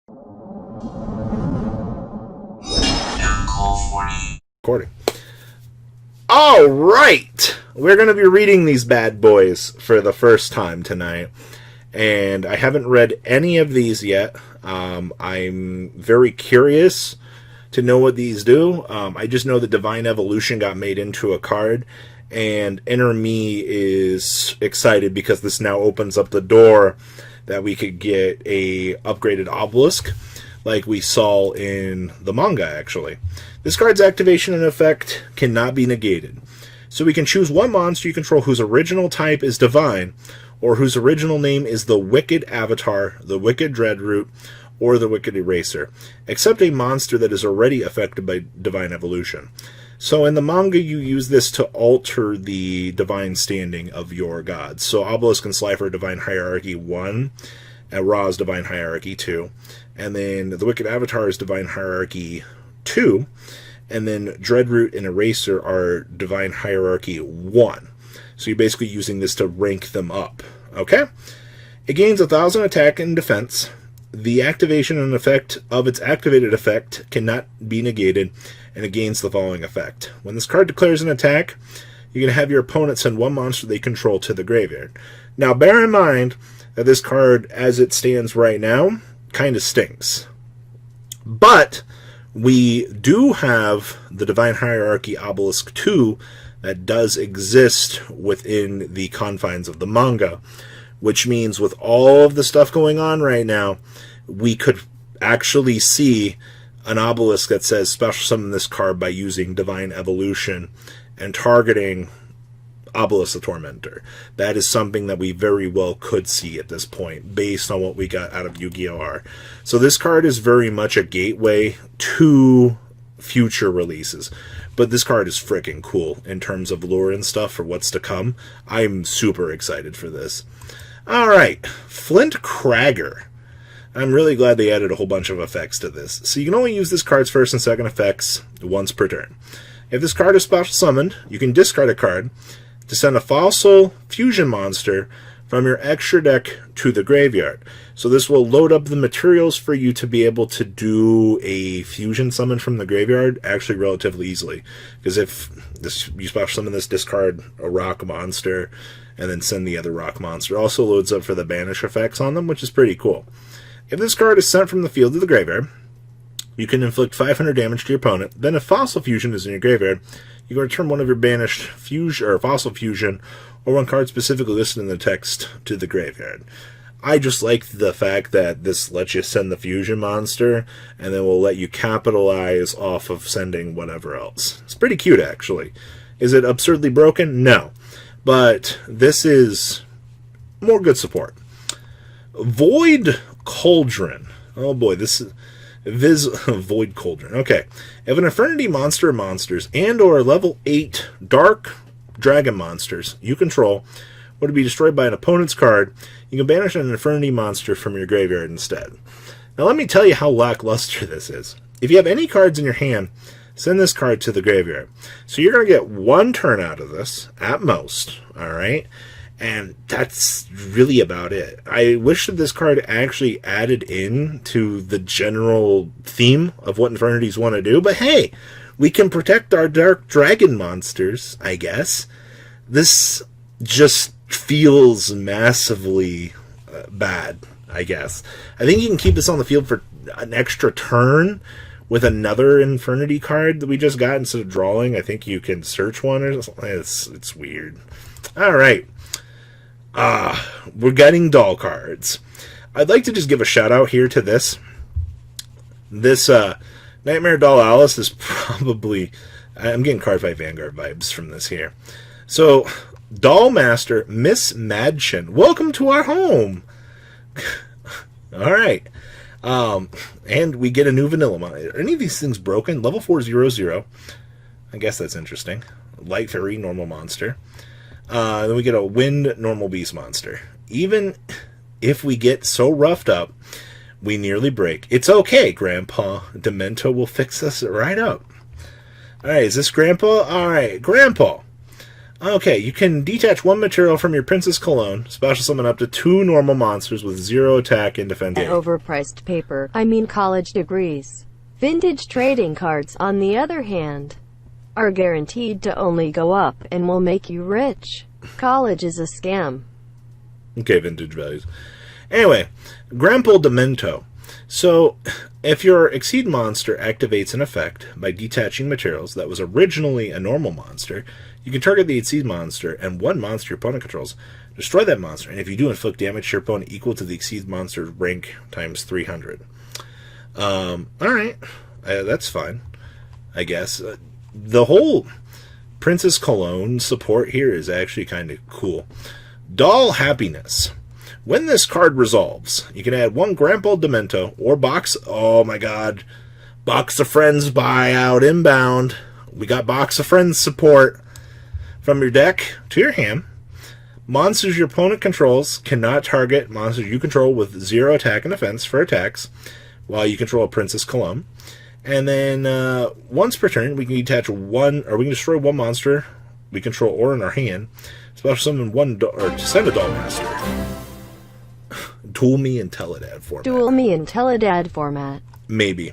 Recording. All right, we're going to be reading these bad boys for the first time tonight, and I haven't read any of these yet. I'm very curious to know what these do. I just know that Divine Evolution got made into a card, and Inner Me is excited because this now opens up the door that we could get a upgraded Obelisk like we saw in the manga, actually. This card's activation and effect cannot be negated. So we can choose one monster you control whose original type is Divine, or whose original name is the Wicked Avatar, the Wicked Dreadroot, or the Wicked Eraser, except a monster that is already affected by Divine Evolution. So in the manga, you use this to alter the divine standing of your gods. So Obelisk and Slifer Divine Hierarchy 1, and Ra is Divine Hierarchy 2, and then the Wicked Avatar is Divine Hierarchy 2, and then Dreadroot and Eraser are Divine Hierarchy 1. So you're basically using this to rank them up, okay? It gains 1,000 attack and defense. The activation and effect of its activated effect cannot be negated, and it gains the following effect. When this card declares an attack, you can have your opponent send one monster they control to the graveyard. Now, bear in mind that this card, as it stands right now, kind of stinks. But we do have the Divine Hierarchy Obelisk 2 that does exist within the confines of the manga, which means with all of the stuff going on right now, we could actually see an Obelisk that says special summon this card by using Divine Evolution and targeting Obelisk the Tormentor. That is something that we very well could see at this point, based on what we got out of Yu-Gi-Oh! R. So this card is very much a gateway to future releases. But this card is freaking cool in terms of lore and stuff for what's to come. I'm super excited for this. Alright, Flint Krager. I'm really glad they added a whole bunch of effects to this. So you can only use this card's first and second effects once per turn. If this card is special summoned, you can discard a card to send a fossil fusion monster from your extra deck to the graveyard. So this will load up the materials for you to be able to do a fusion summon from the graveyard actually relatively easily. Because if you special summon this, discard a rock monster, and then send the other rock monster. It also loads up for the banish effects on them, which is pretty cool. If this card is sent from the field to the graveyard, you can inflict 500 damage to your opponent. Then if Fossil Fusion is in your graveyard, you can return one of your banished fusion or Fossil Fusion or one card specifically listed in the text to the graveyard. I just like the fact that this lets you send the fusion monster and then will let you capitalize off of sending whatever else. It's pretty cute, actually. Is it absurdly broken? No. But this is more good support. Void Cauldron. Oh boy, this is Void Cauldron. Okay. If an Infernity monster or monsters and or level 8 Dark Dragon monsters you control were to be destroyed by an opponent's card, you can banish an Infernity monster from your graveyard instead. Now let me tell you how lackluster this is. If you have any cards in your hand, send this card to the graveyard. So you're going to get one turn out of this, at most, alright? And that's really about it. I wish that this card actually added in to the general theme of what Infernities want to do, but hey, we can protect our Dark Dragon monsters, I guess. This just feels massively bad, I guess. I think you can keep this on the field for an extra turn with another Infernity card that we just got instead of drawing. I think you can search one or something. It's weird. Alright. We're getting doll cards. I'd like to just give a shout out here to this. This Nightmare Doll Alice is probably... I'm getting Cardfight Vanguard vibes from this here. So, Doll Master, Miss Madchen, welcome to our home! Alright. And we get a new vanilla mod. Are any of these things broken? Level 400. I guess that's interesting. Light Fairy, normal monster. Then we get a Wind normal beast monster. Even if we get so roughed up, we nearly break. It's okay, Grandpa. Demento will fix us right up. Alright, is this Grandpa? Alright, Grandpa. Okay, you can detach one material from your Princess Cologne, special summon up to 2 normal monsters with 0 attack and defense. Overpriced paper, I mean college degrees. Vintage trading cards, on the other hand, are guaranteed to only go up and will make you rich. College is a scam. Okay, vintage values. Anyway, Grapple Demento. So, if your Exceed monster activates an effect by detaching materials that was originally a normal monster, you can target the Exceed monster and one monster your opponent controls. Destroy that monster, and if you do, inflict damage to your opponent equal to the Exceed monster's rank times 300. Alright. That's fine, I guess. The whole Princess Cologne support here is actually kind of cool. Doll Happiness. When this card resolves, you can add 1 Grapple Demento or Box... Oh my god. Box of Friends buyout inbound. We got Box of Friends support from your deck to your hand. Monsters your opponent controls cannot target monsters you control with 0 attack and defense for attacks while you control a Princess Cologne. And then once per turn, we can detach one, or we can destroy 1 monster we control or in our hand. Special summon 1, or send a Doll Master. Duel Me in Teledad format. Duel Me in Teledad format. Maybe.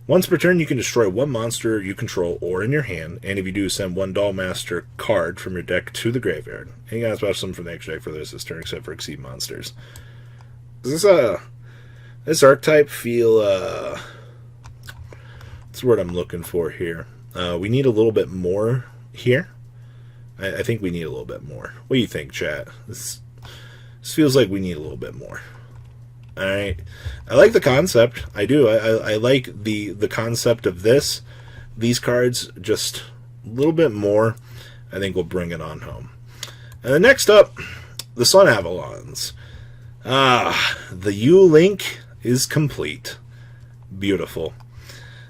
Once per turn, you can destroy 1 monster you control or in your hand, and if you do, send 1 Doll Master card from your deck to the graveyard. And you can special summon from the extra deck for this turn, except for Exceed monsters. Does this archetype feel that's the word I'm looking for here. We need a little bit more here. I think we need a little bit more. What do you think, chat? This feels like we need a little bit more. Alright. I like the concept. I do. I like the concept of this. These cards, just a little bit more, I think will bring it on home. And then next up, the Sunavalons. The U-Link is complete. Beautiful.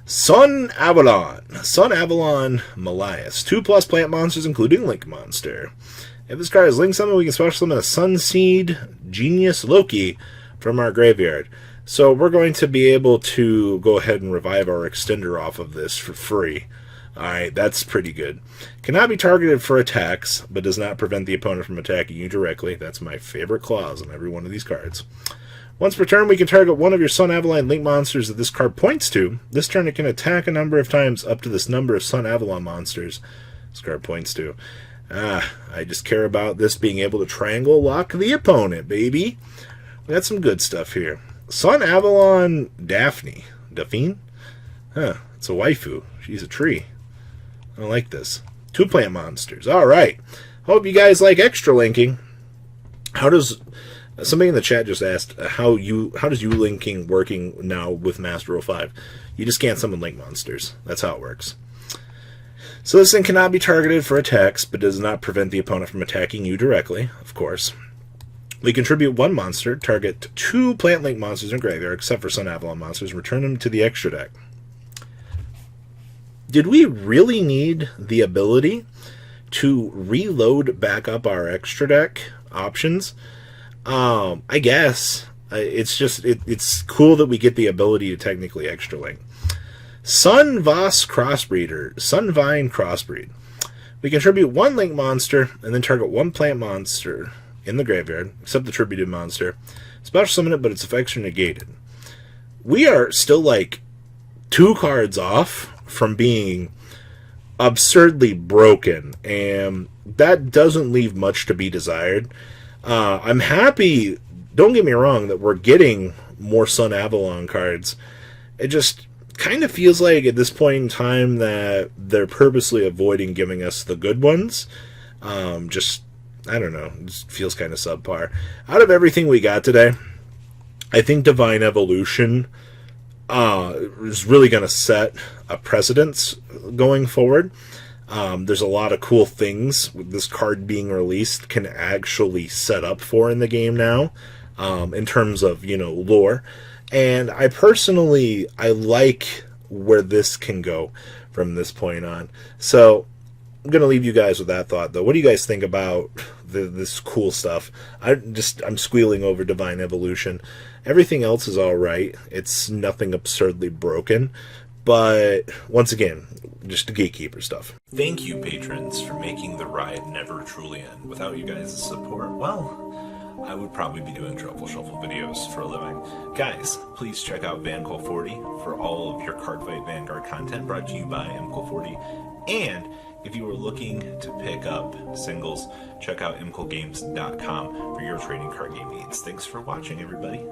Sunavalon. Sunavalon Malias. 2+ plant monsters, including Link Monster. If this card is Link Summon, we can special summon a Sunseed Genius Loki from our graveyard. So we're going to be able to go ahead and revive our extender off of this for free. Alright, that's pretty good. Cannot be targeted for attacks, but does not prevent the opponent from attacking you directly. That's my favorite clause on every one of these cards. Once per turn, we can target one of your Sunavalon Link monsters that this card points to. This turn, it can attack a number of times up to this number of Sunavalon monsters this card points to. I just care about this being able to triangle lock the opponent, baby. We got some good stuff here. Sunavalon Daphne. Daphne? Huh, it's a waifu. She's a tree. I don't like this. 2 plant monsters. Alright. Hope you guys like extra linking. How does... Somebody in the chat just asked, how does U-Linking working now with Master 05? You just can't summon Link monsters. That's how it works. So this thing cannot be targeted for attacks, but does not prevent the opponent from attacking you directly, of course. We contribute 1 monster, target 2 plant Link monsters in graveyard, except for Sunavalon monsters, and return them to the extra deck. Did we really need the ability to reload back up our extra deck options? I guess. It's just, it's cool that we get the ability to technically extra link. Sunvine Crossbreed. We contribute 1 Link monster, and then target 1 plant monster in the graveyard, except the tributed monster. Special summon it, but its effects are negated. We are still like 2 cards off from being absurdly broken, and that doesn't leave much to be desired. I'm happy, don't get me wrong, that we're getting more Sunavalon cards. It just kind of feels like at this point in time that they're purposely avoiding giving us the good ones. Just, I don't know, it just feels kind of subpar. Out of everything we got today, I think Divine Evolution is really going to set a precedence going forward. There's a lot of cool things with this card being released can actually set up for in the game now, in terms of, you know, lore. And I personally, I like where this can go from this point on. So I'm going to leave you guys with that thought, though. What do you guys think about this cool stuff? I'm squealing over Divine Evolution. Everything else is all right. It's nothing absurdly broken. But once again, just the gatekeeper stuff. Thank you, patrons, for making the ride never truly end. Without you guys' support, well, I would probably be doing Truffle Shuffle videos for a living. Guys, please check out VanCole40 for all of your Cardfight Vanguard content brought to you by MCole40. And if you are looking to pick up singles, check out mcolegames.com for your trading card game needs. Thanks for watching, everybody.